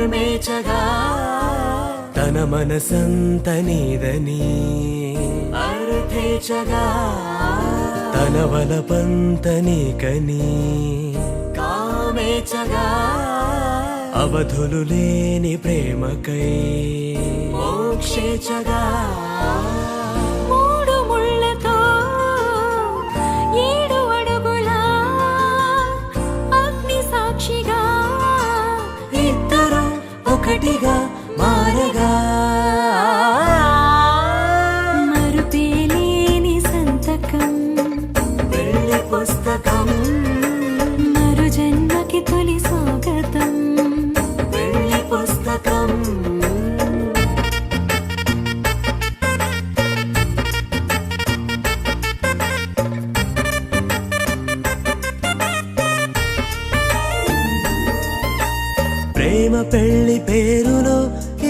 నిర్మేచగా తన మనసంత నీదని అర్థేచగా తన వలపంత నీకని కామేచగా అవధులు లేని ప్రేమకై మోక్షేచగా మూడు ముళ్ళతో 7 అడుగుల అగ్ని సాక్షిగా ఇద్దరు ఒకటిగా మారగా మరుపేలేని సంతకం పెళ్లి పుస్తకం మరు జన్మకి తొలి స్వాగతం పెళ్లి పుస్తకం ప్రేమ పెళ్లి పేరులో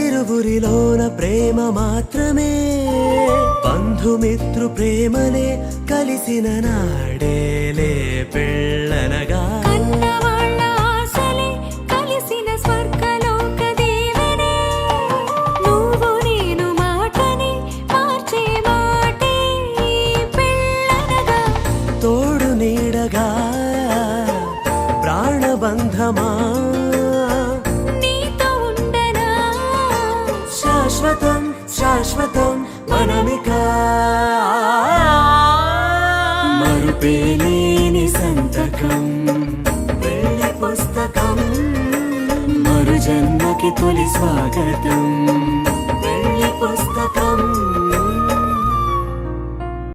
ఇరువురిలోన ప్రేమ మాత్రమే బంధుమిత్రు ప్రేమనే కలిసిన నాడేలే పెళ్ళనగా కన్నవాళ్ళ ఆశలే కలిసిన స్వర్గలోక దీవెనే నువ్వు నేను మాటని మార్చే మాటే పెళ్ళనగా తోడు నీడగా ప్రాణబంధమా నీతో ఉండనా శాశ్వతం శాశ్వతం మనమిక మరుపేలేని సంతకం పెళ్లి పుస్తకం మరు జన్మకి తొలి స్వాగతం పెళ్లి పుస్తకం